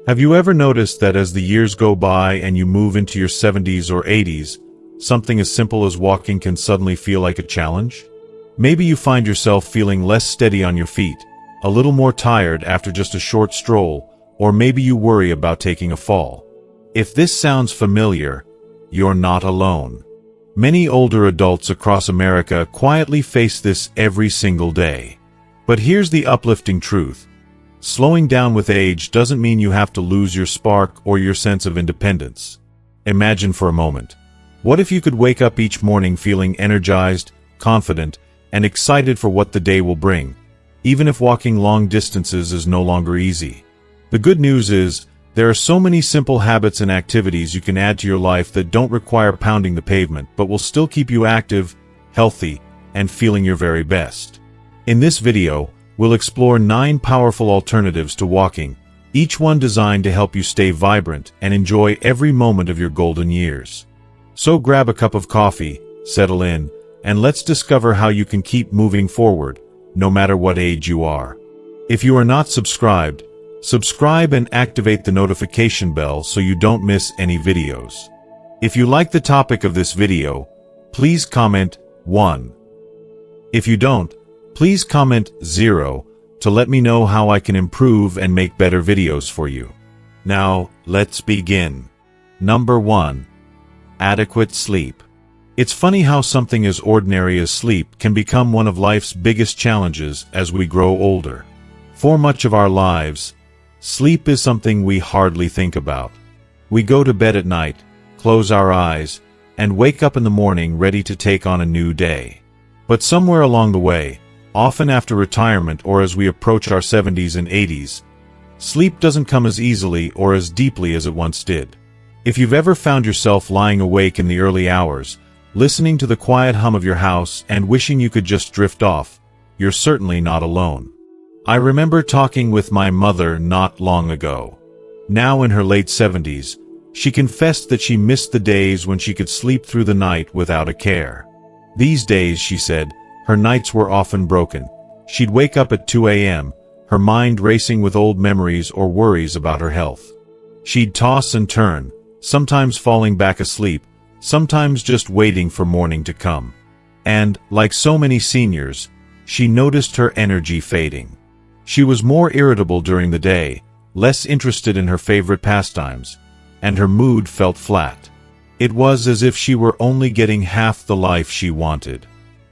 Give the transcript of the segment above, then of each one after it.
Have you ever noticed that as the years go by and you move into your 70s or 80s, something as simple as walking can suddenly feel like a challenge? Maybe you find yourself feeling less steady on your feet, a little more tired after just a short stroll, or maybe you worry about taking a fall. If this sounds familiar, you're not alone. Many older adults across America quietly face this every single day. But here's the uplifting truth. Slowing down with age doesn't mean you have to lose your spark or your sense of independence. Imagine for a moment. What if you could wake up each morning feeling energized, confident, and excited for what the day will bring, even if walking long distances is no longer easy? The good news is, there are so many simple habits and activities you can add to your life that don't require pounding the pavement but will still keep you active, healthy, and feeling your very best. In this video, we'll explore 9 powerful alternatives to walking, each one designed to help you stay vibrant and enjoy every moment of your golden years. So grab a cup of coffee, settle in, and let's discover how you can keep moving forward, no matter what age you are. If you are not subscribed, subscribe and activate the notification bell so you don't miss any videos. If you like the topic of this video, please comment 1. If you don't, please comment 0 to let me know how I can improve and make better videos for you. Now, let's begin. Number 1. Adequate sleep. It's funny how something as ordinary as sleep can become one of life's biggest challenges as we grow older. For much of our lives, sleep is something we hardly think about. We go to bed at night, close our eyes, and wake up in the morning ready to take on a new day. But somewhere along the way, often after retirement or as we approach our 70s and 80s, sleep doesn't come as easily or as deeply as it once did. If you've ever found yourself lying awake in the early hours, listening to the quiet hum of your house and wishing you could just drift off, you're certainly not alone. I remember talking with my mother not long ago. Now in her late 70s, she confessed that she missed the days when she could sleep through the night without a care. These days, she said, her nights were often broken. She'd wake up at 2 a.m., her mind racing with old memories or worries about her health. She'd toss and turn, sometimes falling back asleep, sometimes just waiting for morning to come. And, like so many seniors, she noticed her energy fading. She was more irritable during the day, less interested in her favorite pastimes, and her mood felt flat. It was as if she were only getting half the life she wanted.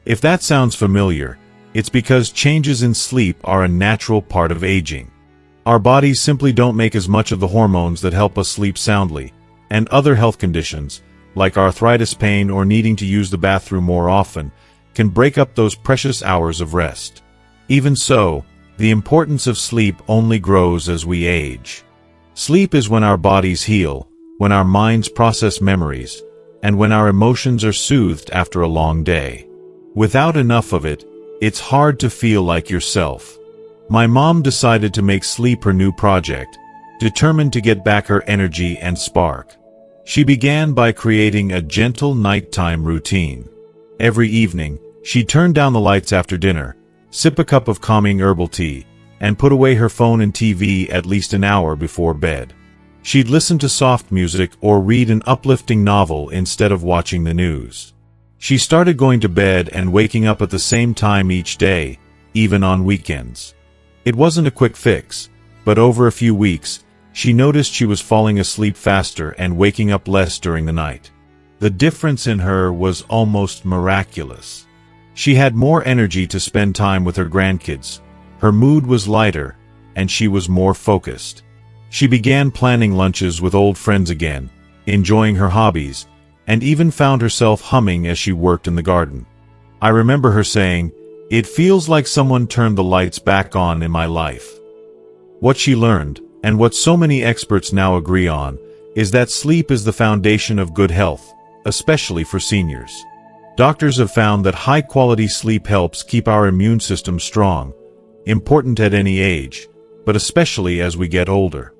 If that sounds familiar, it's because changes in sleep are a natural part of aging. Our bodies simply don't make as much of the hormones that help us sleep soundly, and other health conditions, like arthritis pain or needing to use the bathroom more often, can break up those precious hours of rest. Even so, the importance of sleep only grows as we age. Sleep is when our bodies heal, when our minds process memories, and when our emotions are soothed after a long day. Without enough of it, it's hard to feel like yourself. My mom decided to make sleep her new project, determined to get back her energy and spark. She began by creating a gentle nighttime routine. Every evening, she'd turn down the lights after dinner, sip a cup of calming herbal tea, and put away her phone and TV at least an hour before bed. She'd listen to soft music or read an uplifting novel instead of watching the news. She started going to bed and waking up at the same time each day, even on weekends. It wasn't a quick fix, but over a few weeks, she noticed she was falling asleep faster and waking up less during the night. The difference in her was almost miraculous. She had more energy to spend time with her grandkids, her mood was lighter, and she was more focused. She began planning lunches with old friends again, enjoying her hobbies, and even found herself humming as she worked in the garden. I remember her saying, "It feels like someone turned the lights back on in my life." What she learned, and what so many experts now agree on, is that sleep is the foundation of good health, especially for seniors. Doctors have found that high-quality sleep helps keep our immune system strong, important at any age, but especially as we get older.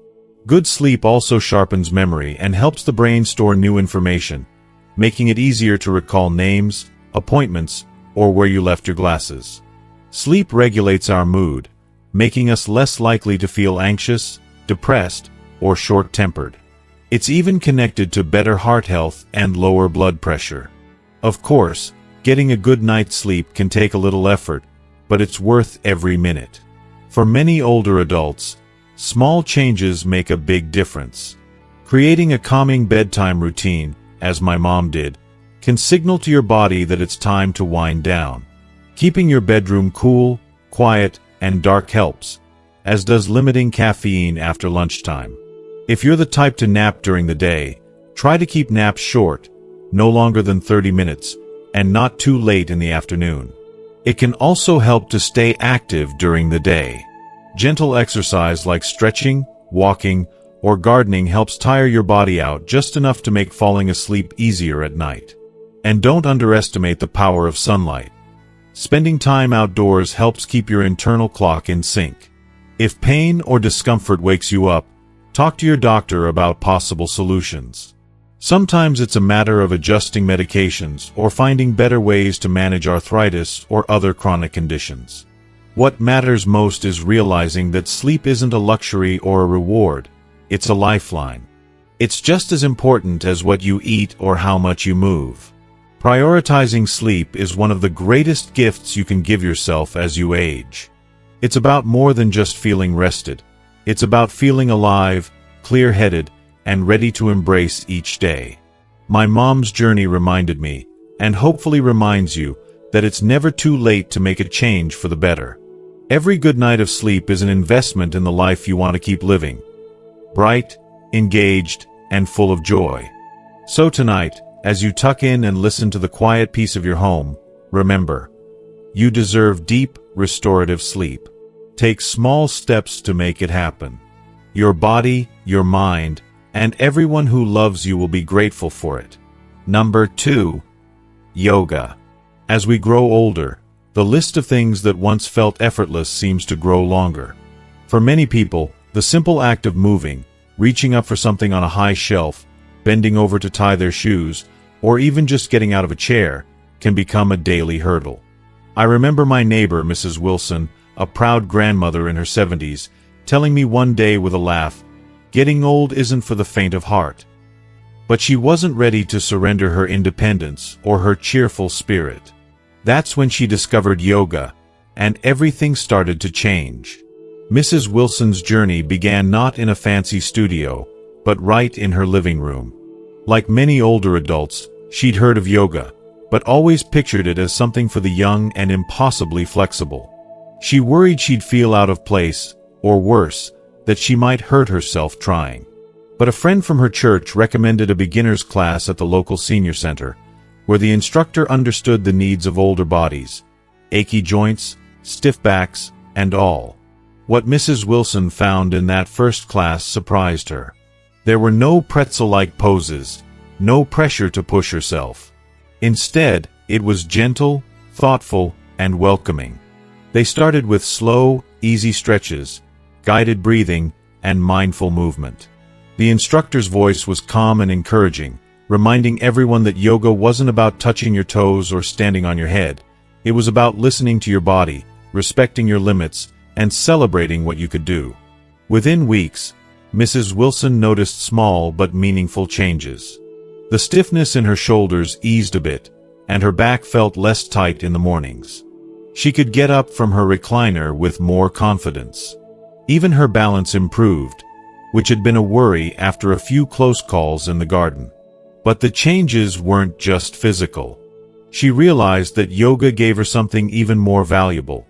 Good sleep also sharpens memory and helps the brain store new information, making it easier to recall names, appointments, or where you left your glasses. Sleep regulates our mood, making us less likely to feel anxious, depressed, or short-tempered. It's even connected to better heart health and lower blood pressure. Of course, getting a good night's sleep can take a little effort, but it's worth every minute. For many older adults, small changes make a big difference. Creating a calming bedtime routine, as my mom did, can signal to your body that it's time to wind down. Keeping your bedroom cool, quiet, and dark helps, as does limiting caffeine after lunchtime. If you're the type to nap during the day, try to keep naps short, no longer than 30 minutes, and not too late in the afternoon. It can also help to stay active during the day. Gentle exercise like stretching, walking, or gardening helps tire your body out just enough to make falling asleep easier at night. And don't underestimate the power of sunlight. Spending time outdoors helps keep your internal clock in sync. If pain or discomfort wakes you up, talk to your doctor about possible solutions. Sometimes it's a matter of adjusting medications or finding better ways to manage arthritis or other chronic conditions. What matters most is realizing that sleep isn't a luxury or a reward, it's a lifeline. It's just as important as what you eat or how much you move. Prioritizing sleep is one of the greatest gifts you can give yourself as you age. It's about more than just feeling rested. It's about feeling alive, clear-headed, and ready to embrace each day. My mom's journey reminded me, and hopefully reminds you, that it's never too late to make a change for the better. Every good night of sleep is an investment in the life you want to keep living. Bright, engaged, and full of joy. So tonight, as you tuck in and listen to the quiet peace of your home, remember, you deserve deep, restorative sleep. Take small steps to make it happen. Your body, your mind, and everyone who loves you will be grateful for it. Number 2. Yoga. As we grow older, the list of things that once felt effortless seems to grow longer. For many people, the simple act of moving, reaching up for something on a high shelf, bending over to tie their shoes, or even just getting out of a chair, can become a daily hurdle. I remember my neighbor, Mrs. Wilson, a proud grandmother in her 70s, telling me one day with a laugh, "Getting old isn't for the faint of heart." But she wasn't ready to surrender her independence or her cheerful spirit. That's when she discovered yoga, and everything started to change. Mrs. Wilson's journey began not in a fancy studio, but right in her living room. Like many older adults, she'd heard of yoga, but always pictured it as something for the young and impossibly flexible. She worried she'd feel out of place, or worse, that she might hurt herself trying. But a friend from her church recommended a beginner's class at the local senior center, where the instructor understood the needs of older bodies, achy joints, stiff backs, and all. What Mrs. Wilson found in that first class surprised her. There were no pretzel-like poses, no pressure to push herself. Instead, it was gentle, thoughtful, and welcoming. They started with slow, easy stretches, guided breathing, and mindful movement. The instructor's voice was calm and encouraging, reminding everyone that yoga wasn't about touching your toes or standing on your head. It was about listening to your body, respecting your limits, and celebrating what you could do. Within weeks, Mrs. Wilson noticed small but meaningful changes. The stiffness in her shoulders eased a bit, and her back felt less tight in the mornings. She could get up from her recliner with more confidence. Even her balance improved, which had been a worry after a few close calls in the garden. But the changes weren't just physical. She realized that yoga gave her something even more valuable,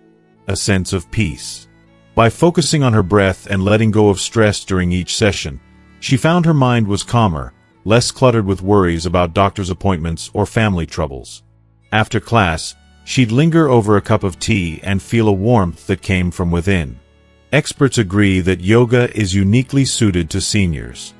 a sense of peace. By focusing on her breath and letting go of stress during each session, she found her mind was calmer, less cluttered with worries about doctor's appointments or family troubles. After class, she'd linger over a cup of tea and feel a warmth that came from within. Experts agree that yoga is uniquely suited to seniors.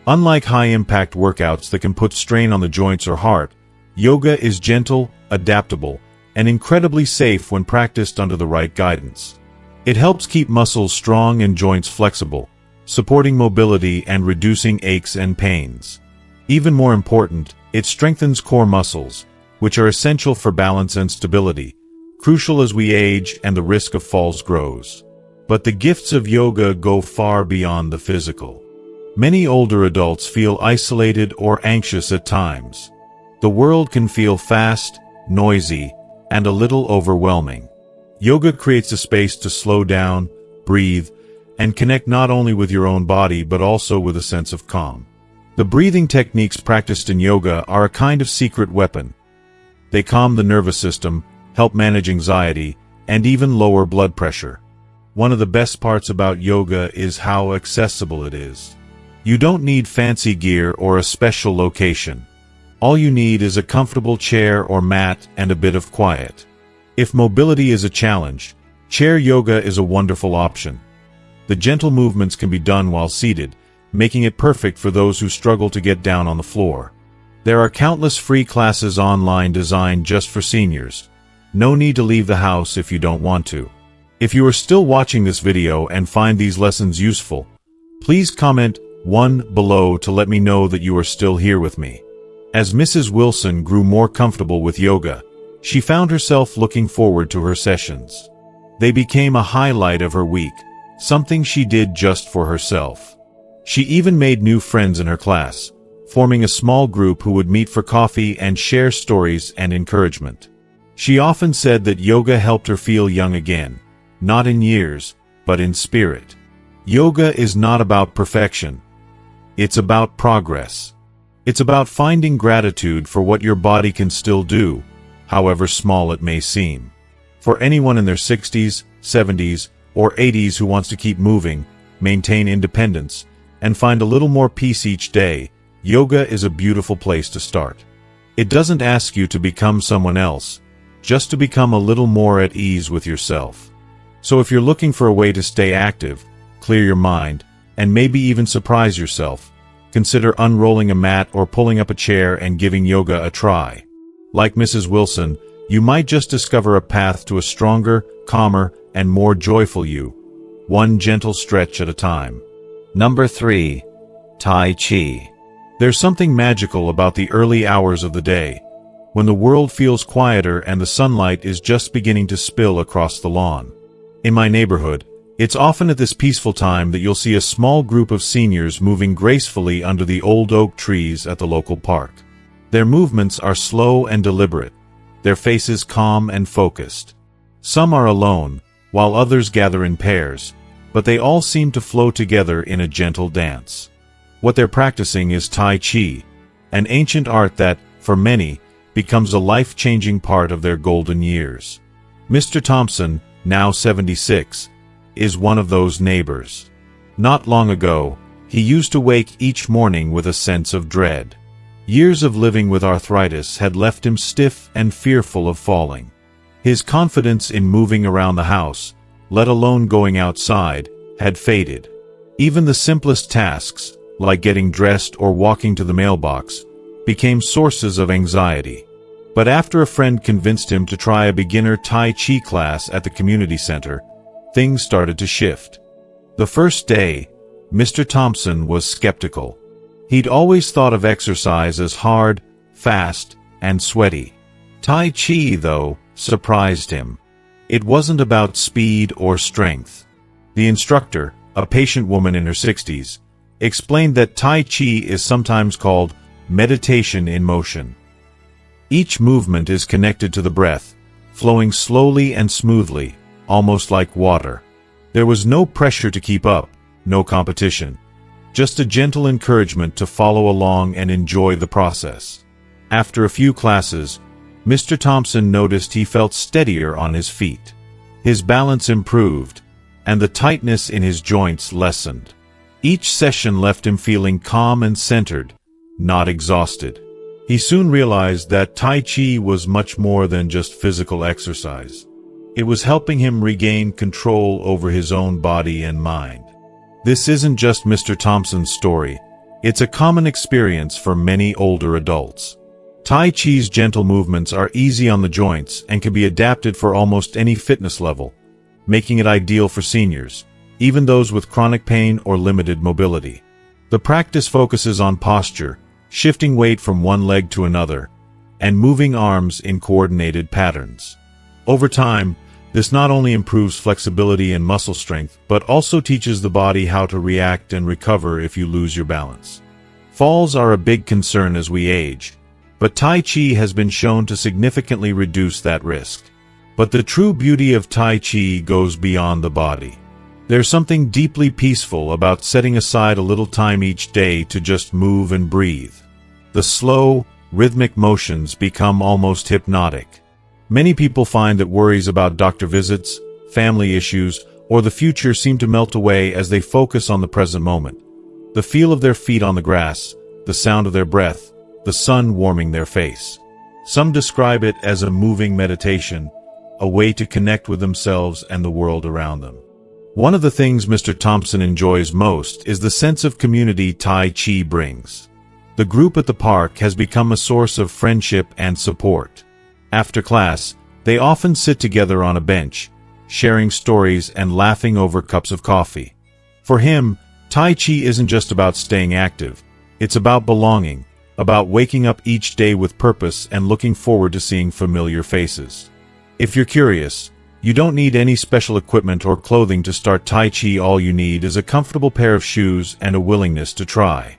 Unlike high-impact workouts that can put strain on the joints or heart, yoga is gentle, adaptable, and incredibly safe when practiced under the right guidance. It helps keep muscles strong and joints flexible, supporting mobility and reducing aches and pains. Even more important, it strengthens core muscles, which are essential for balance and stability, crucial as we age and the risk of falls grows. But the gifts of yoga go far beyond the physical. Many older adults feel isolated or anxious at times. The world can feel fast, noisy, and a little overwhelming. Yoga creates a space to slow down, breathe, and connect not only with your own body but also with a sense of calm. The breathing techniques practiced in yoga are a kind of secret weapon. They calm the nervous system, help manage anxiety, and even lower blood pressure. One of the best parts about yoga is how accessible it is. You don't need fancy gear or a special location. All you need is a comfortable chair or mat and a bit of quiet. If mobility is a challenge, chair yoga is a wonderful option. The gentle movements can be done while seated, making it perfect for those who struggle to get down on the floor. There are countless free classes online designed just for seniors. No need to leave the house if you don't want to. If you are still watching this video and find these lessons useful, please comment 1 below to let me know that you are still here with me. As Mrs. Wilson grew more comfortable with yoga, she found herself looking forward to her sessions. They became a highlight of her week, something she did just for herself. She even made new friends in her class, forming a small group who would meet for coffee and share stories and encouragement. She often said that yoga helped her feel young again, not in years, but in spirit. Yoga is not about perfection. It's about progress. It's about finding gratitude for what your body can still do, however small it may seem. For anyone in their 60s, 70s, or 80s who wants to keep moving, maintain independence, and find a little more peace each day, yoga is a beautiful place to start. It doesn't ask you to become someone else, just to become a little more at ease with yourself. So if you're looking for a way to stay active, clear your mind, and maybe even surprise yourself, consider unrolling a mat or pulling up a chair and giving yoga a try. Like Mrs. Wilson, you might just discover a path to a stronger, calmer, and more joyful you, one gentle stretch at a time. Number 3. Tai Chi. There's something magical about the early hours of the day, when the world feels quieter and the sunlight is just beginning to spill across the lawn. In my neighborhood, it's often at this peaceful time that you'll see a small group of seniors moving gracefully under the old oak trees at the local park. Their movements are slow and deliberate, their faces calm and focused. Some are alone, while others gather in pairs, but they all seem to flow together in a gentle dance. What they're practicing is Tai Chi, an ancient art that, for many, becomes a life-changing part of their golden years. Mr. Thompson, now 76, is one of those neighbors. Not long ago, he used to wake each morning with a sense of dread. Years of living with arthritis had left him stiff and fearful of falling. His confidence in moving around the house, let alone going outside, had faded. Even the simplest tasks, like getting dressed or walking to the mailbox, became sources of anxiety. But after a friend convinced him to try a beginner Tai Chi class at the community center, things started to shift. The first day, Mr. Thompson was skeptical. He'd always thought of exercise as hard, fast, and sweaty. Tai Chi, though, surprised him. It wasn't about speed or strength. The instructor, a patient woman in her 60s, explained that Tai Chi is sometimes called meditation in motion. Each movement is connected to the breath, flowing slowly and smoothly, almost like water. There was no pressure to keep up, no competition. Just a gentle encouragement to follow along and enjoy the process. After a few classes, Mr. Thompson noticed he felt steadier on his feet. His balance improved, and the tightness in his joints lessened. Each session left him feeling calm and centered, not exhausted. He soon realized that Tai Chi was much more than just physical exercise. It was helping him regain control over his own body and mind. This isn't just Mr. Thompson's story. It's a common experience for many older adults. Tai Chi's gentle movements are easy on the joints and can be adapted for almost any fitness level, making it ideal for seniors, even those with chronic pain or limited mobility. The practice focuses on posture, shifting weight from one leg to another, and moving arms in coordinated patterns. Over time, This not only improves flexibility and muscle strength, but also teaches the body how to react and recover if you lose your balance. Falls are a big concern as we age, but Tai Chi has been shown to significantly reduce that risk. But the true beauty of Tai Chi goes beyond the body. There's something deeply peaceful about setting aside a little time each day to just move and breathe. The slow, rhythmic motions become almost hypnotic. Many people find that worries about doctor visits, family issues, or the future seem to melt away as they focus on the present moment. The feel of their feet on the grass, the sound of their breath, the sun warming their face. Some describe it as a moving meditation, a way to connect with themselves and the world around them. One of the things Mr. Thompson enjoys most is the sense of community Tai Chi brings. The group at the park has become a source of friendship and support. After class, they often sit together on a bench, sharing stories and laughing over cups of coffee. For him, Tai Chi isn't just about staying active. It's about belonging, about waking up each day with purpose and looking forward to seeing familiar faces. If you're curious, you don't need any special equipment or clothing to start Tai Chi. All you need is a comfortable pair of shoes and a willingness to try.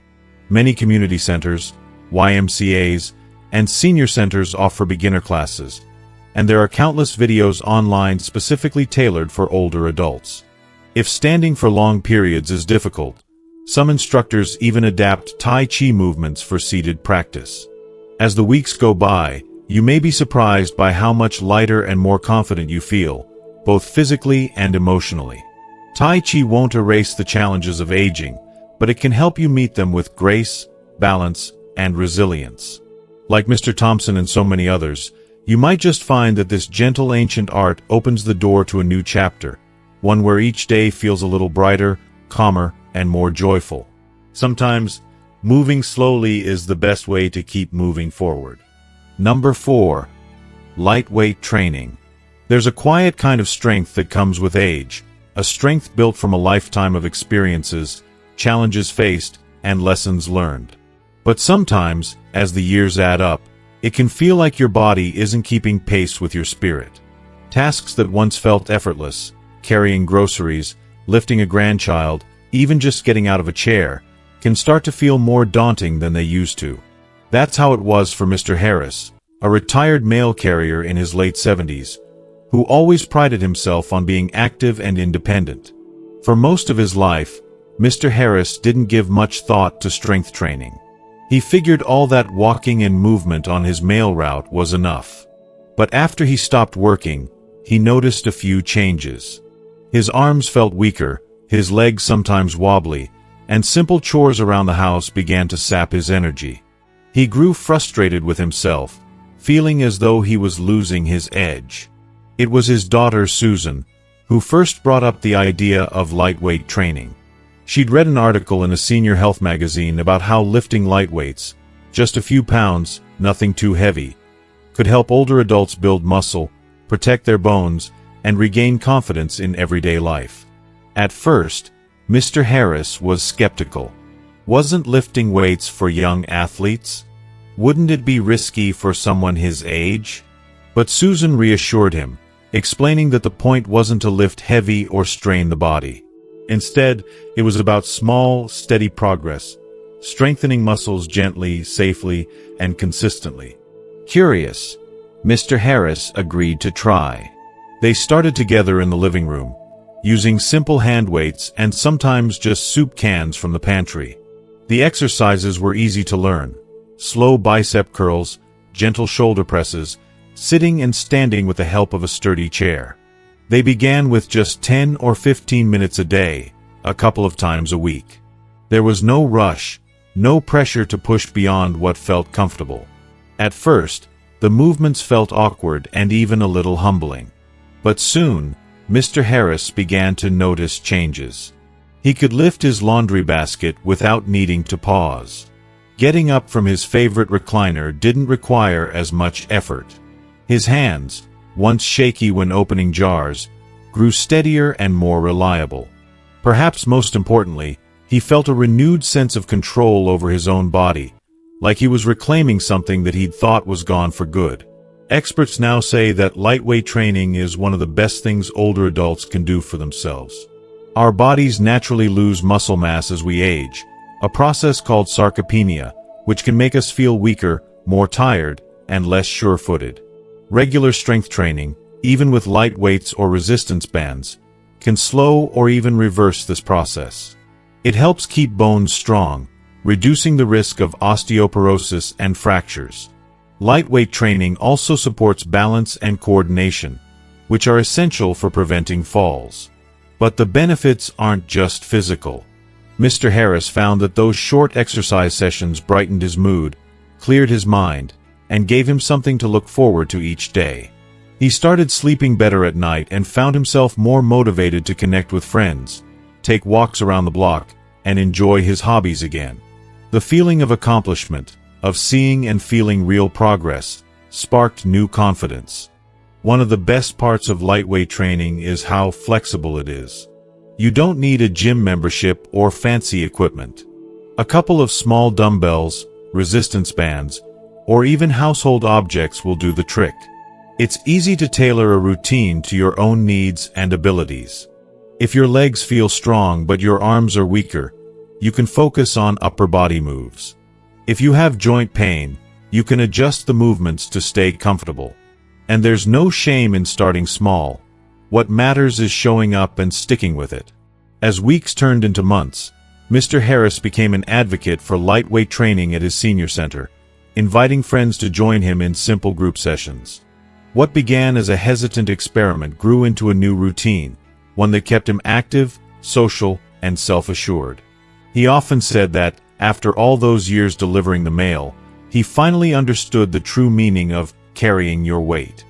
Many community centers, YMCAs, and senior centers offer beginner classes, and there are countless videos online specifically tailored for older adults. If standing for long periods is difficult, some instructors even adapt Tai Chi movements for seated practice. As the weeks go by, you may be surprised by how much lighter and more confident you feel, both physically and emotionally. Tai Chi won't erase the challenges of aging, but it can help you meet them with grace, balance, and resilience. Like Mr. Thompson and so many others, you might just find that this gentle ancient art opens the door to a new chapter, one where each day feels a little brighter, calmer, and more joyful. Sometimes, moving slowly is the best way to keep moving forward. Number 4. Lightweight training. There's a quiet kind of strength that comes with age, a strength built from a lifetime of experiences, challenges faced, and lessons learned. But sometimes, as the years add up, it can feel like your body isn't keeping pace with your spirit. Tasks that once felt effortless, carrying groceries, lifting a grandchild, even just getting out of a chair, can start to feel more daunting than they used to. That's how it was for Mr. Harris, a retired mail carrier in his late 70s, who always prided himself on being active and independent. For most of his life, Mr. Harris didn't give much thought to strength training. He figured all that walking and movement on his mail route was enough. But after he stopped working, he noticed a few changes. His arms felt weaker, his legs sometimes wobbly, and simple chores around the house began to sap his energy. He grew frustrated with himself, feeling as though he was losing his edge. It was his daughter Susan, who first brought up the idea of lightweight training. She'd read an article in a senior health magazine about how lifting light weights, just a few pounds, nothing too heavy, could help older adults build muscle, protect their bones, and regain confidence in everyday life. At first, Mr. Harris was skeptical. Wasn't lifting weights for young athletes? Wouldn't it be risky for someone his age? But Susan reassured him, explaining that the point wasn't to lift heavy or strain the body. Instead, it was about small, steady progress, strengthening muscles gently, safely, and consistently. Curious, Mr. Harris agreed to try. They started together in the living room, using simple hand weights and sometimes just soup cans from the pantry. The exercises were easy to learn: slow bicep curls, gentle shoulder presses, sitting and standing with the help of a sturdy chair. They began with just 10 or 15 minutes a day, a couple of times a week. There was no rush, no pressure to push beyond what felt comfortable. At first, the movements felt awkward and even a little humbling. But soon, Mr. Harris began to notice changes. He could lift his laundry basket without needing to pause. Getting up from his favorite recliner didn't require as much effort. His hands, once shaky when opening jars, grew steadier and more reliable. Perhaps most importantly, he felt a renewed sense of control over his own body, like he was reclaiming something that he'd thought was gone for good. Experts now say that lightweight training is one of the best things older adults can do for themselves. Our bodies naturally lose muscle mass as we age, a process called sarcopenia, which can make us feel weaker, more tired, and less sure-footed. Regular strength training, even with light weights or resistance bands, can slow or even reverse this process. It helps keep bones strong, reducing the risk of osteoporosis and fractures. Lightweight training also supports balance and coordination, which are essential for preventing falls. But the benefits aren't just physical. Mr. Harris found that those short exercise sessions brightened his mood, cleared his mind, and gave him something to look forward to each day. He started sleeping better at night and found himself more motivated to connect with friends, take walks around the block, and enjoy his hobbies again. The feeling of accomplishment, of seeing and feeling real progress, sparked new confidence. One of the best parts of lightweight training is how flexible it is. You don't need a gym membership or fancy equipment. A couple of small dumbbells, resistance bands, or even household objects will do the trick. It's easy to tailor a routine to your own needs and abilities. If your legs feel strong but your arms are weaker, you can focus on upper body moves. If you have joint pain, you can adjust the movements to stay comfortable. And there's no shame in starting small. What matters is showing up and sticking with it. As weeks turned into months, Mr. Harris became an advocate for lightweight training at his senior center, inviting friends to join him in simple group sessions. What began as a hesitant experiment grew into a new routine, one that kept him active, social, and self-assured. He often said that, after all those years delivering the mail, he finally understood the true meaning of carrying your weight.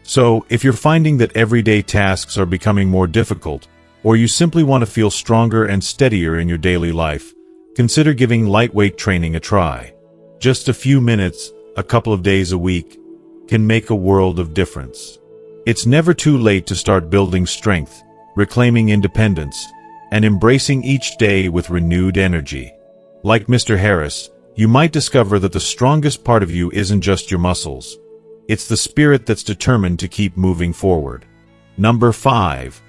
So, if you're finding that everyday tasks are becoming more difficult, or you simply want to feel stronger and steadier in your daily life, consider giving lightweight training a try. Just a few minutes, a couple of days a week, can make a world of difference. It's never too late to start building strength, reclaiming independence, and embracing each day with renewed energy. Like Mr. Harris, you might discover that the strongest part of you isn't just your muscles. It's the spirit that's determined to keep moving forward. Number 5.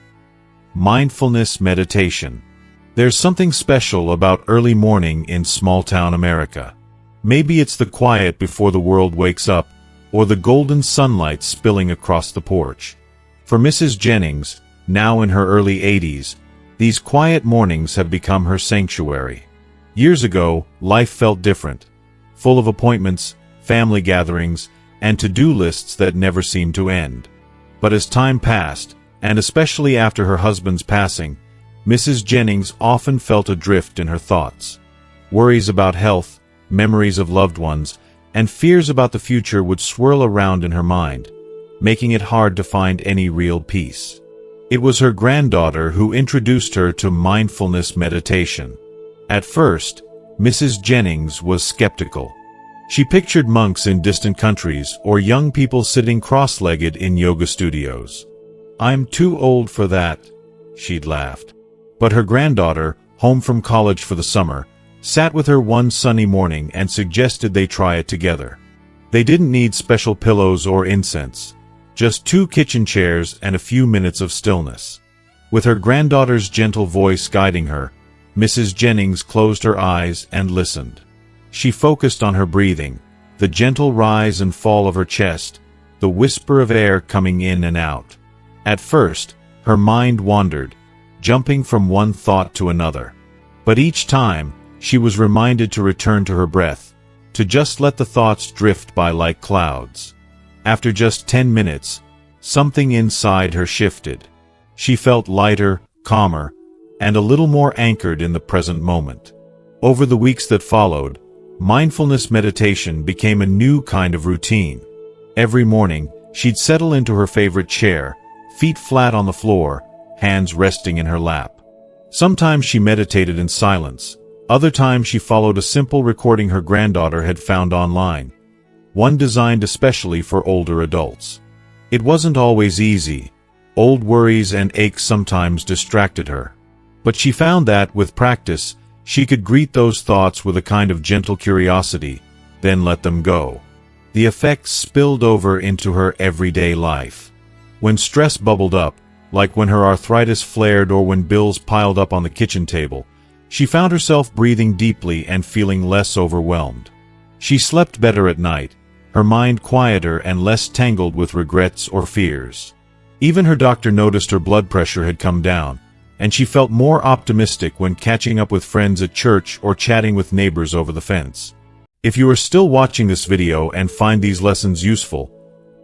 Mindfulness meditation. There's something special about early morning in small-town America. Maybe it's the quiet before the world wakes up, or the golden sunlight spilling across the porch. For Mrs. Jennings, now in her early 80s, these quiet mornings have become her sanctuary. Years ago, life felt different, full of appointments, family gatherings, and to-do lists that never seemed to end. But as time passed, and especially after her husband's passing, Mrs. Jennings often felt adrift in her thoughts. Worries about health, memories of loved ones, and fears about the future would swirl around in her mind, making it hard to find any real peace. It was her granddaughter who introduced her to mindfulness meditation. At first, Mrs. Jennings was skeptical. She pictured monks in distant countries or young people sitting cross-legged in yoga studios. "I'm too old for that," she'd laughed. But her granddaughter, home from college for the summer, sat with her one sunny morning and suggested they try it together. They didn't need special pillows or incense, just 2 kitchen chairs and a few minutes of stillness. With her granddaughter's gentle voice guiding her, Mrs. Jennings closed her eyes and listened. She focused on her breathing, the gentle rise and fall of her chest, the whisper of air coming in and out. At first, her mind wandered, jumping from one thought to another. But each time, she was reminded to return to her breath, to just let the thoughts drift by like clouds. After just 10 minutes, something inside her shifted. She felt lighter, calmer, and a little more anchored in the present moment. Over the weeks that followed, mindfulness meditation became a new kind of routine. Every morning, she'd settle into her favorite chair, feet flat on the floor, hands resting in her lap. Sometimes she meditated in silence. Other times she followed a simple recording her granddaughter had found online, one designed especially for older adults. It wasn't always easy. Old worries and aches sometimes distracted her. But she found that, with practice, she could greet those thoughts with a kind of gentle curiosity, then let them go. The effects spilled over into her everyday life. When stress bubbled up, like when her arthritis flared or when bills piled up on the kitchen table, she found herself breathing deeply and feeling less overwhelmed. She slept better at night, her mind quieter and less tangled with regrets or fears. Even her doctor noticed her blood pressure had come down, and she felt more optimistic when catching up with friends at church or chatting with neighbors over the fence. If you are still watching this video and find these lessons useful,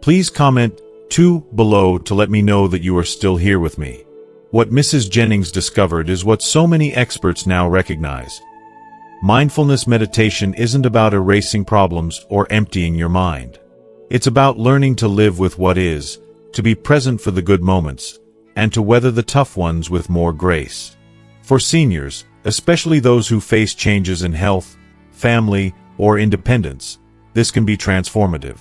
please comment 2 below to let me know that you are still here with me. What Mrs. Jennings discovered is what so many experts now recognize. Mindfulness meditation isn't about erasing problems or emptying your mind. It's about learning to live with what is, to be present for the good moments, and to weather the tough ones with more grace. For seniors, especially those who face changes in health, family, or independence, this can be transformative.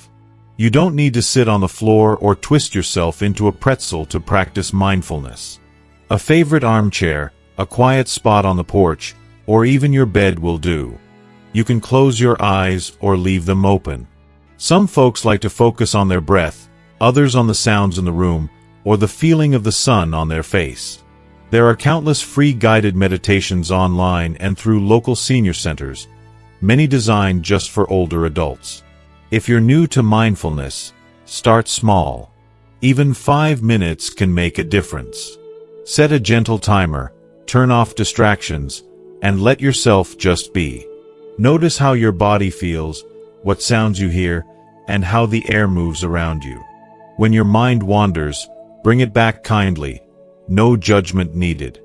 You don't need to sit on the floor or twist yourself into a pretzel to practice mindfulness. A favorite armchair, a quiet spot on the porch, or even your bed will do. You can close your eyes or leave them open. Some folks like to focus on their breath, others on the sounds in the room, or the feeling of the sun on their face. There are countless free guided meditations online and through local senior centers, many designed just for older adults. If you're new to mindfulness, start small. Even 5 minutes can make a difference. Set a gentle timer, turn off distractions, and let yourself just be. Notice how your body feels, what sounds you hear, and how the air moves around you. When your mind wanders, bring it back kindly, no judgment needed.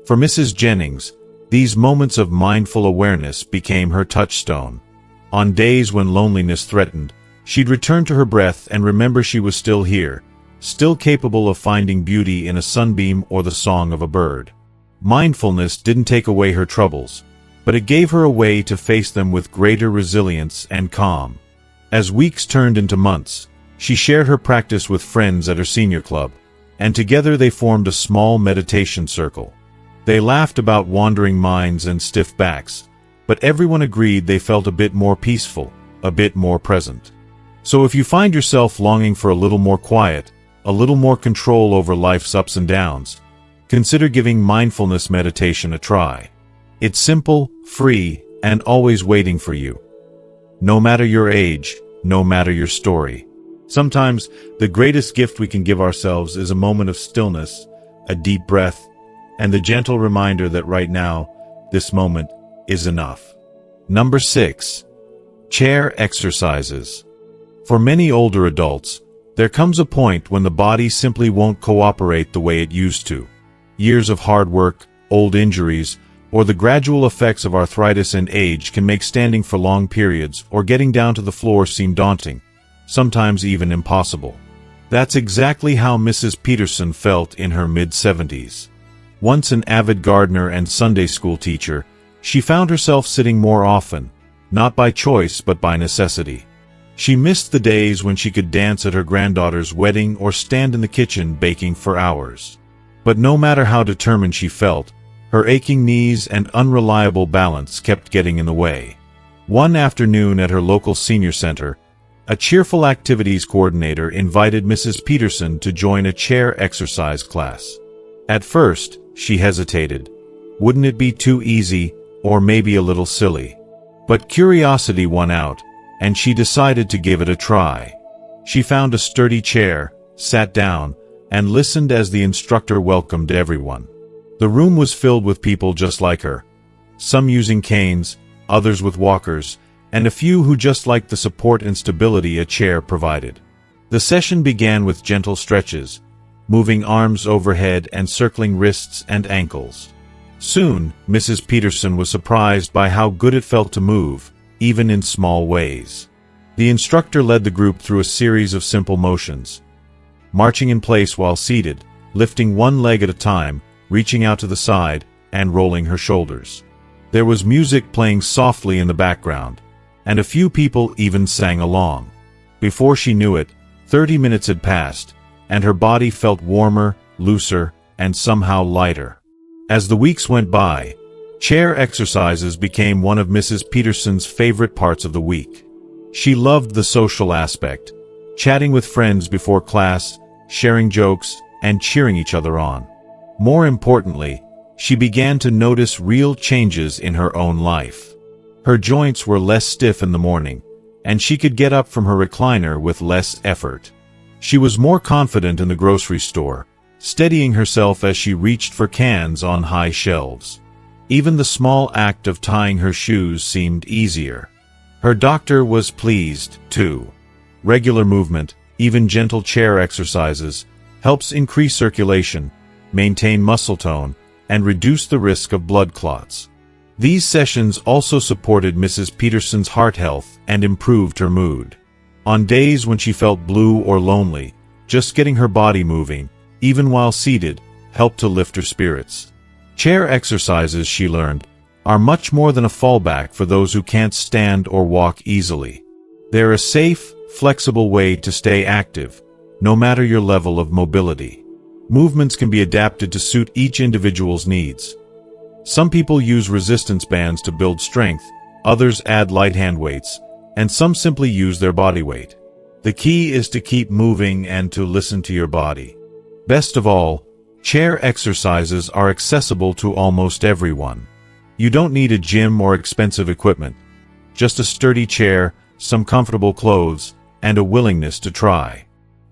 For Mrs. Jennings, these moments of mindful awareness became her touchstone. On days when loneliness threatened, she'd return to her breath and remember she was still here, still capable of finding beauty in a sunbeam or the song of a bird. Mindfulness didn't take away her troubles, but it gave her a way to face them with greater resilience and calm. As weeks turned into months, she shared her practice with friends at her senior club, and together they formed a small meditation circle. They laughed about wandering minds and stiff backs, but everyone agreed they felt a bit more peaceful, a bit more present. So if you find yourself longing for a little more quiet, a little more control over life's ups and downs, consider giving mindfulness meditation a try. It's simple, free, and always waiting for you. No matter your age, no matter your story. Sometimes, the greatest gift we can give ourselves is a moment of stillness, a deep breath, and the gentle reminder that right now, this moment is enough. Number 6. Chair exercises. For many older adults, there comes a point when the body simply won't cooperate the way it used to. Years of hard work, old injuries, or the gradual effects of arthritis and age can make standing for long periods or getting down to the floor seem daunting, sometimes even impossible. That's exactly how Mrs. Peterson felt in her mid-70s. Once an avid gardener and Sunday school teacher, she found herself sitting more often, not by choice but by necessity. She missed the days when she could dance at her granddaughter's wedding or stand in the kitchen baking for hours. But no matter how determined she felt, her aching knees and unreliable balance kept getting in the way. One afternoon at her local senior center, a cheerful activities coordinator invited Mrs. Peterson to join a chair exercise class. At first, she hesitated. Wouldn't it be too easy, or maybe a little silly? But curiosity won out, and she decided to give it a try. She found a sturdy chair, sat down, and listened as the instructor welcomed everyone. The room was filled with people just like her, some using canes, others with walkers, and a few who just liked the support and stability a chair provided. The session began with gentle stretches, moving arms overhead and circling wrists and ankles. Soon, Mrs. Peterson was surprised by how good it felt to move, even in small ways. The instructor led the group through a series of simple motions, marching in place while seated, lifting one leg at a time, reaching out to the side, and rolling her shoulders. There was music playing softly in the background, and a few people even sang along. Before she knew it, 30 minutes had passed, and her body felt warmer, looser, and somehow lighter. As the weeks went by, chair exercises became one of Mrs. Peterson's favorite parts of the week. She loved the social aspect, chatting with friends before class, sharing jokes, and cheering each other on. More importantly, she began to notice real changes in her own life. Her joints were less stiff in the morning, and she could get up from her recliner with less effort. She was more confident in the grocery store, steadying herself as she reached for cans on high shelves. Even the small act of tying her shoes seemed easier. Her doctor was pleased, too. Regular movement, even gentle chair exercises, helps increase circulation, maintain muscle tone, and reduce the risk of blood clots. These sessions also supported Mrs. Peterson's heart health and improved her mood. On days when she felt blue or lonely, just getting her body moving, even while seated, helped to lift her spirits. Chair exercises, she learned, are much more than a fallback for those who can't stand or walk easily. They're a safe, flexible way to stay active, no matter your level of mobility. Movements can be adapted to suit each individual's needs. Some people use resistance bands to build strength, others add light hand weights, and some simply use their body weight. The key is to keep moving and to listen to your body. Best of all, chair exercises are accessible to almost everyone. You don't need a gym or expensive equipment. Just a sturdy chair, some comfortable clothes, and a willingness to try.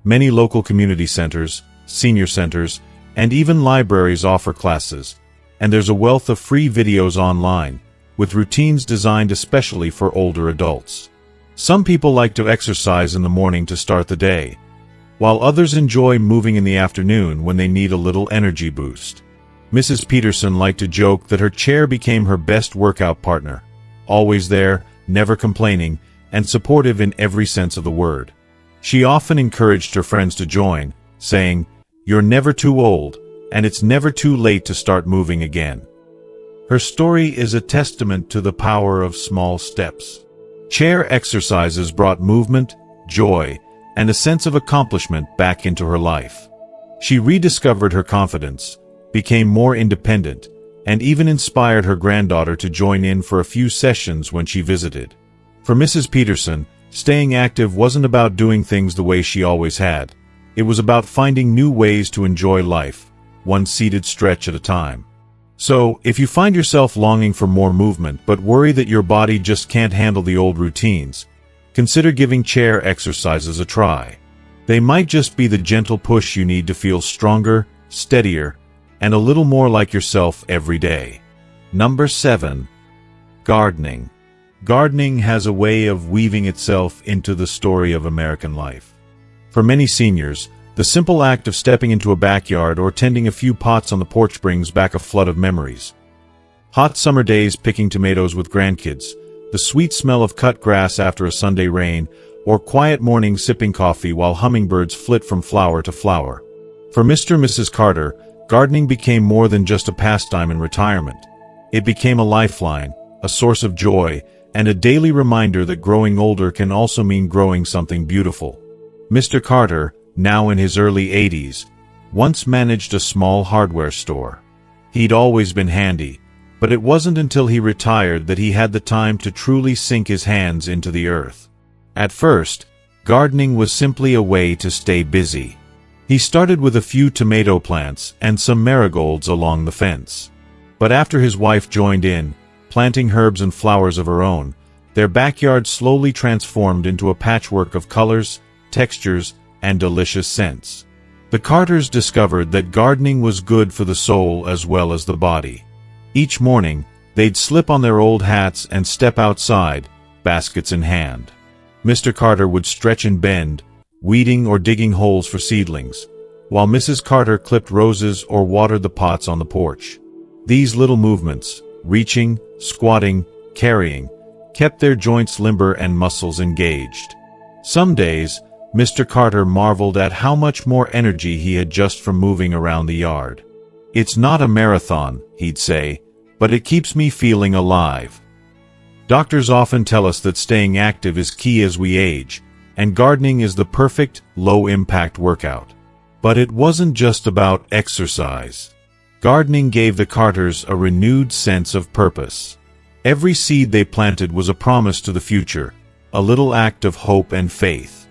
Many local community centers, senior centers, and even libraries offer classes, and there's a wealth of free videos online, with routines designed especially for older adults. Some people like to exercise in the morning to start the day, while others enjoy moving in the afternoon when they need a little energy boost. Mrs. Peterson liked to joke that her chair became her best workout partner, always there, never complaining, and supportive in every sense of the word. She often encouraged her friends to join, saying, "You're never too old, and it's never too late to start moving again." Her story is a testament to the power of small steps. Chair exercises brought movement, joy, and a sense of accomplishment back into her life. She rediscovered her confidence, became more independent, and even inspired her granddaughter to join in for a few sessions when she visited. For Mrs. Peterson, staying active wasn't about doing things the way she always had. It was about finding new ways to enjoy life, one seated stretch at a time. So, if you find yourself longing for more movement but worry that your body just can't handle the old routines, consider giving chair exercises a try. They might just be the gentle push you need to feel stronger, steadier, and a little more like yourself every day. Number 7. Gardening. Gardening has a way of weaving itself into the story of American life. For many seniors, the simple act of stepping into a backyard or tending a few pots on the porch brings back a flood of memories. Hot summer days picking tomatoes with grandkids, the sweet smell of cut grass after a Sunday rain, or quiet mornings sipping coffee while hummingbirds flit from flower to flower. For Mr. and Mrs. Carter, gardening became more than just a pastime in retirement. It became a lifeline, a source of joy, and a daily reminder that growing older can also mean growing something beautiful. Mr. Carter, now in his early 80s, once managed a small hardware store. He'd always been handy, but it wasn't until he retired that he had the time to truly sink his hands into the earth. At first, gardening was simply a way to stay busy. He started with a few tomato plants and some marigolds along the fence. But after his wife joined in, planting herbs and flowers of her own, their backyard slowly transformed into a patchwork of colors, textures, and delicious scents. The Carters discovered that gardening was good for the soul as well as the body. Each morning, they'd slip on their old hats and step outside, baskets in hand. Mr. Carter would stretch and bend, weeding or digging holes for seedlings, while Mrs. Carter clipped roses or watered the pots on the porch. These little movements, reaching, squatting, carrying, kept their joints limber and muscles engaged. Some days, Mr. Carter marveled at how much more energy he had just from moving around the yard. "It's not a marathon," he'd say, "but it keeps me feeling alive." Doctors often tell us that staying active is key as we age, and gardening is the perfect, low-impact workout. But it wasn't just about exercise. Gardening gave the Carters a renewed sense of purpose. Every seed they planted was a promise to the future, a little act of hope and faith.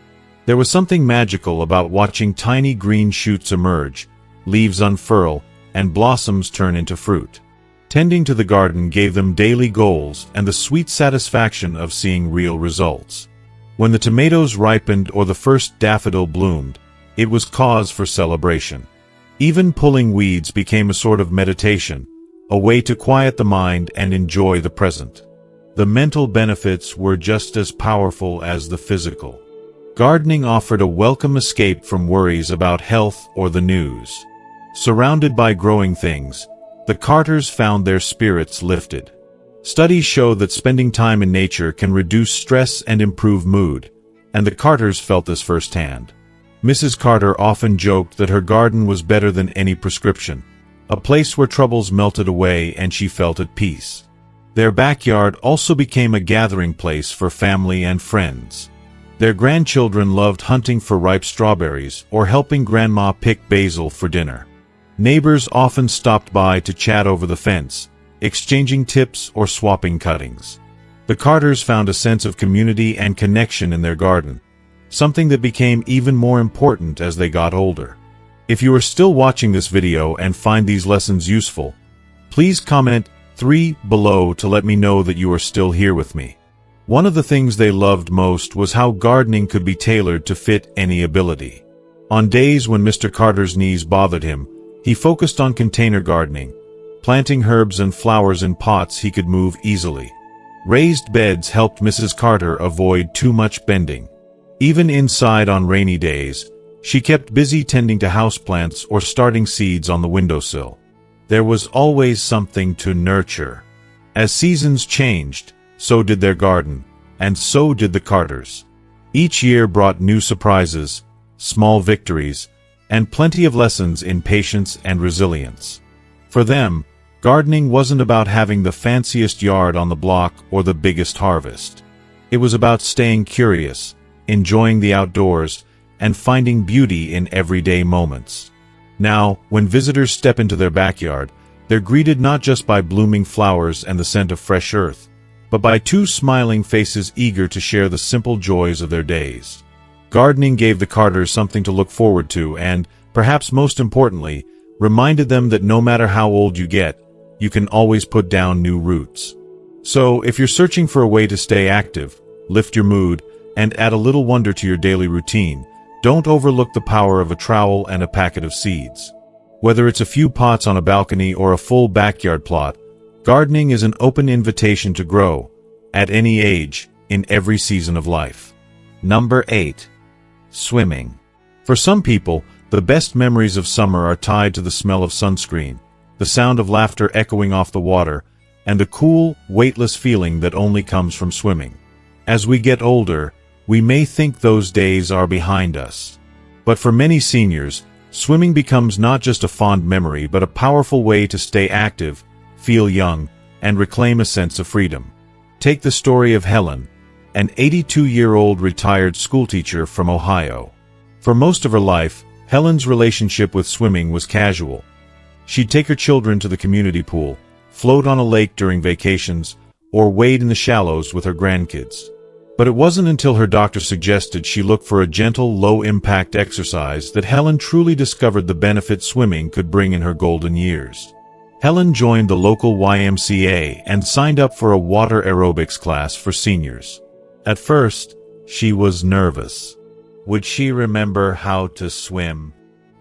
There was something magical about watching tiny green shoots emerge, leaves unfurl, and blossoms turn into fruit. Tending to the garden gave them daily goals and the sweet satisfaction of seeing real results. When the tomatoes ripened or the first daffodil bloomed, it was cause for celebration. Even pulling weeds became a sort of meditation, a way to quiet the mind and enjoy the present. The mental benefits were just as powerful as the physical. Gardening offered a welcome escape from worries about health or the news. Surrounded by growing things, the Carters found their spirits lifted. Studies show that spending time in nature can reduce stress and improve mood, and the Carters felt this firsthand. Mrs. Carter often joked that her garden was better than any prescription, a place where troubles melted away and she felt at peace. Their backyard also became a gathering place for family and friends. Their grandchildren loved hunting for ripe strawberries or helping Grandma pick basil for dinner. Neighbors often stopped by to chat over the fence, exchanging tips or swapping cuttings. The Carters found a sense of community and connection in their garden, something that became even more important as they got older. If you are still watching this video and find these lessons useful, please comment 3 below to let me know that you are still here with me. One of the things they loved most was how gardening could be tailored to fit any ability. On days when Mr. Carter's knees bothered him, he focused on container gardening, planting herbs and flowers in pots he could move easily. Raised beds helped Mrs. Carter avoid too much bending. Even inside on rainy days, she kept busy tending to houseplants or starting seeds on the windowsill. There was always something to nurture. As seasons changed, so did their garden, and so did the Carters. Each year brought new surprises, small victories, and plenty of lessons in patience and resilience. For them, gardening wasn't about having the fanciest yard on the block or the biggest harvest. It was about staying curious, enjoying the outdoors, and finding beauty in everyday moments. Now, when visitors step into their backyard, they're greeted not just by blooming flowers and the scent of fresh earth, but by 2 smiling faces eager to share the simple joys of their days. Gardening gave the Carters something to look forward to and, perhaps most importantly, reminded them that no matter how old you get, you can always put down new roots. So, if you're searching for a way to stay active, lift your mood, and add a little wonder to your daily routine, don't overlook the power of a trowel and a packet of seeds. Whether it's a few pots on a balcony or a full backyard plot, gardening is an open invitation to grow, at any age, in every season of life. Number 8. Swimming. For some people, the best memories of summer are tied to the smell of sunscreen, the sound of laughter echoing off the water, and the cool, weightless feeling that only comes from swimming. As we get older, we may think those days are behind us. But for many seniors, swimming becomes not just a fond memory but a powerful way to stay active, feel young, and reclaim a sense of freedom. Take the story of Helen, an 82-year-old retired schoolteacher from Ohio. For most of her life, Helen's relationship with swimming was casual. She'd take her children to the community pool, float on a lake during vacations, or wade in the shallows with her grandkids. But it wasn't until her doctor suggested she look for a gentle, low-impact exercise that Helen truly discovered the benefit swimming could bring in her golden years. Helen joined the local YMCA and signed up for a water aerobics class for seniors. At first, she was nervous. Would she remember how to swim?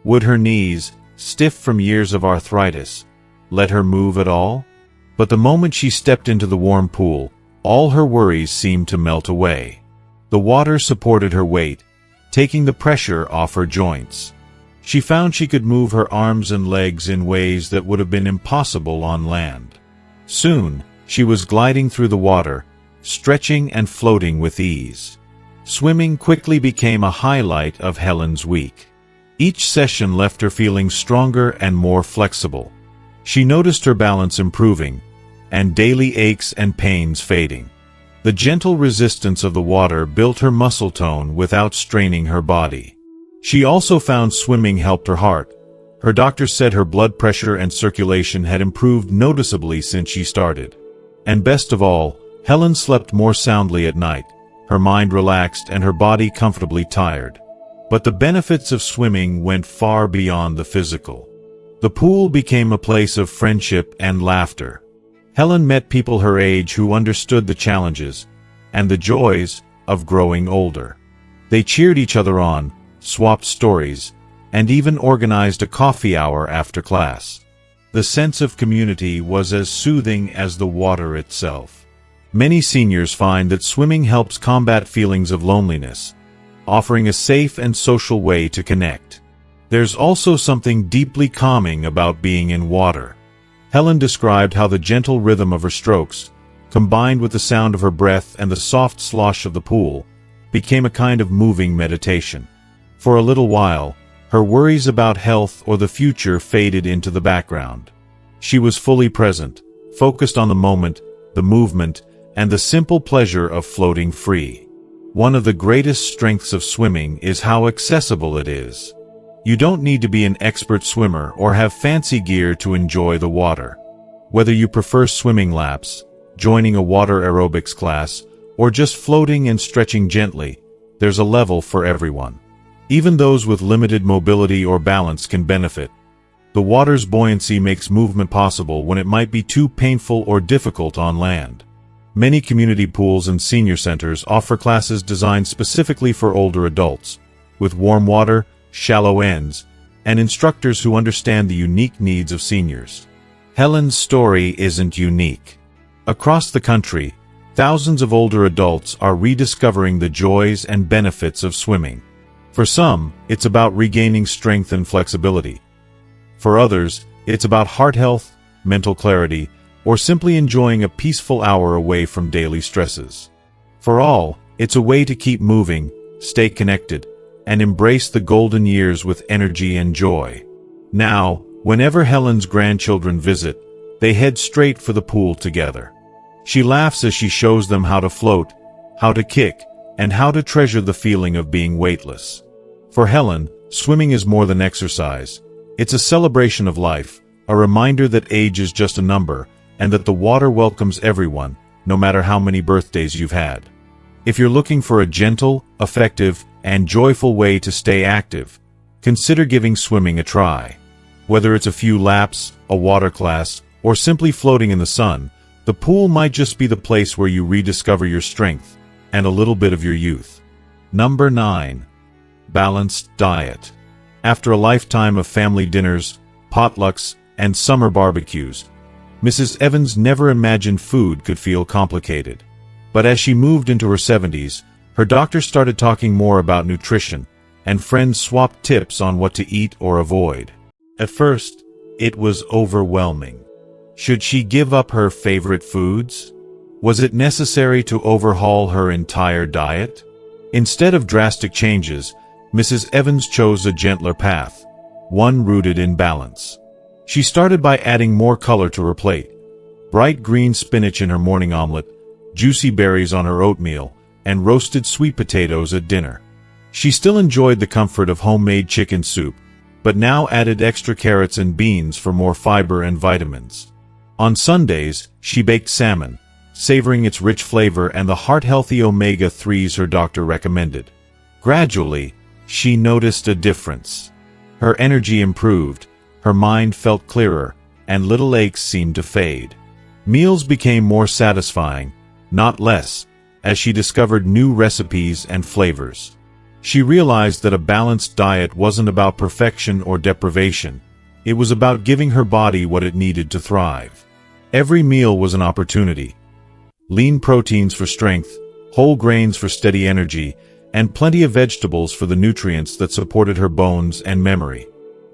Would her knees, stiff from years of arthritis, let her move at all? But the moment she stepped into the warm pool, all her worries seemed to melt away. The water supported her weight, taking the pressure off her joints. She found she could move her arms and legs in ways that would have been impossible on land. Soon, she was gliding through the water, stretching and floating with ease. Swimming quickly became a highlight of Helen's week. Each session left her feeling stronger and more flexible. She noticed her balance improving, and daily aches and pains fading. The gentle resistance of the water built her muscle tone without straining her body. She also found swimming helped her heart. Her doctor said her blood pressure and circulation had improved noticeably since she started. And best of all, Helen slept more soundly at night, her mind relaxed and her body comfortably tired. But the benefits of swimming went far beyond the physical. The pool became a place of friendship and laughter. Helen met people her age who understood the challenges and the joys of growing older. They cheered each other on, swapped stories, and even organized a coffee hour after class. The sense of community was as soothing as the water itself. Many seniors find that swimming helps combat feelings of loneliness, offering a safe and social way to connect. There's also something deeply calming about being in water. Helen described how the gentle rhythm of her strokes, combined with the sound of her breath and the soft slosh of the pool, became a kind of moving meditation. For a little while, her worries about health or the future faded into the background. She was fully present, focused on the moment, the movement, and the simple pleasure of floating free. One of the greatest strengths of swimming is how accessible it is. You don't need to be an expert swimmer or have fancy gear to enjoy the water. Whether you prefer swimming laps, joining a water aerobics class, or just floating and stretching gently, there's a level for everyone. Even those with limited mobility or balance can benefit. The water's buoyancy makes movement possible when it might be too painful or difficult on land. Many community pools and senior centers offer classes designed specifically for older adults, with warm water, shallow ends, and instructors who understand the unique needs of seniors. Helen's story isn't unique. Across the country, thousands of older adults are rediscovering the joys and benefits of swimming. For some, it's about regaining strength and flexibility. For others, it's about heart health, mental clarity, or simply enjoying a peaceful hour away from daily stresses. For all, it's a way to keep moving, stay connected, and embrace the golden years with energy and joy. Now, whenever Helen's grandchildren visit, they head straight for the pool together. She laughs as she shows them how to float, how to kick, and how to treasure the feeling of being weightless. For Helen, swimming is more than exercise. It's a celebration of life, a reminder that age is just a number, and that the water welcomes everyone, no matter how many birthdays you've had. If you're looking for a gentle, effective, and joyful way to stay active, consider giving swimming a try. Whether it's a few laps, a water class, or simply floating in the sun, the pool might just be the place where you rediscover your strength and a little bit of your youth. Number 9. Balanced diet. After a lifetime of family dinners, potlucks, and summer barbecues, Mrs. Evans never imagined food could feel complicated. But as she moved into her 70s, her doctor started talking more about nutrition, and friends swapped tips on what to eat or avoid. At first, it was overwhelming. Should she give up her favorite foods? Was it necessary to overhaul her entire diet? Instead of drastic changes, Mrs. Evans chose a gentler path, one rooted in balance. She started by adding more color to her plate: bright green spinach in her morning omelet, juicy berries on her oatmeal, and roasted sweet potatoes at dinner. She still enjoyed the comfort of homemade chicken soup, but now added extra carrots and beans for more fiber and vitamins. On Sundays, she baked salmon, savoring its rich flavor and the heart-healthy omega-3s her doctor recommended. Gradually, she noticed a difference. Her energy improved, her mind felt clearer, and little aches seemed to fade. Meals became more satisfying, not less, as she discovered new recipes and flavors. She realized that a balanced diet wasn't about perfection or deprivation. It was about giving her body what it needed to thrive. Every meal was an opportunity. Lean proteins for strength, whole grains for steady energy, and plenty of vegetables for the nutrients that supported her bones and memory.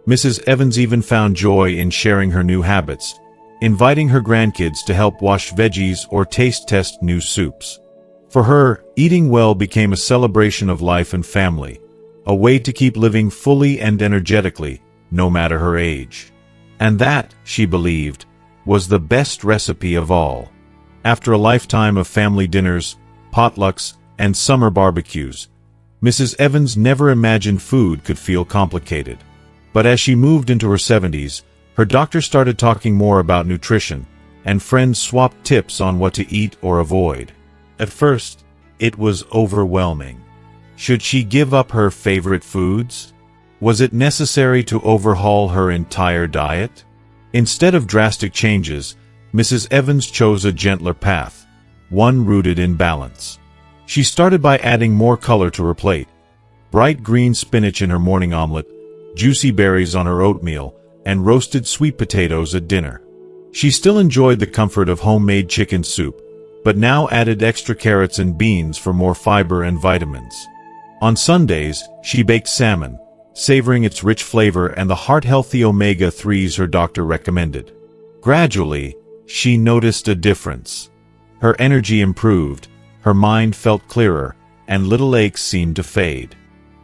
Mrs. Evans even found joy in sharing her new habits, inviting her grandkids to help wash veggies or taste test new soups. For her, eating well became a celebration of life and family, a way to keep living fully and energetically, no matter her age. And that, she believed, was the best recipe of all. After a lifetime of family dinners, potlucks, and summer barbecues, Mrs. Evans never imagined food could feel complicated. But as she moved into her 70s, her doctor started talking more about nutrition, and friends swapped tips on what to eat or avoid. At first, It was overwhelming. Should she give up her favorite foods? Was it necessary to overhaul her entire diet? Instead of drastic changes, Mrs. Evans chose a gentler path, one rooted in balance. She started by adding more color to her plate. Bright green spinach in her morning omelet, juicy berries on her oatmeal, and roasted sweet potatoes at dinner. She still enjoyed the comfort of homemade chicken soup, but now added extra carrots and beans for more fiber and vitamins. On Sundays, she baked salmon, savoring its rich flavor and the heart-healthy omega-3s her doctor recommended. Gradually, she noticed a difference. Her energy improved, her mind felt clearer, and little aches seemed to fade.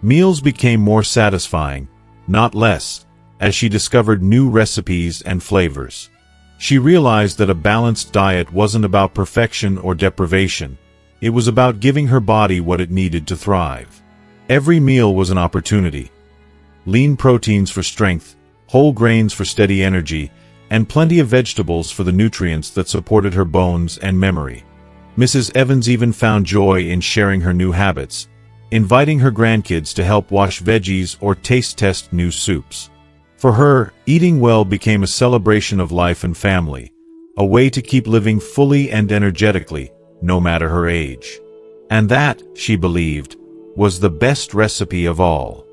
Meals became more satisfying, not less, as she discovered new recipes and flavors. She realized that a balanced diet wasn't about perfection or deprivation. It was about giving her body what it needed to thrive. Every meal was an opportunity. Lean proteins for strength, whole grains for steady energy, and plenty of vegetables for the nutrients that supported her bones and memory. Mrs. Evans even found joy in sharing her new habits, inviting her grandkids to help wash veggies or taste test new soups. For her, eating well became a celebration of life and family, a way to keep living fully and energetically, no matter her age. And that, she believed, was the best recipe of all.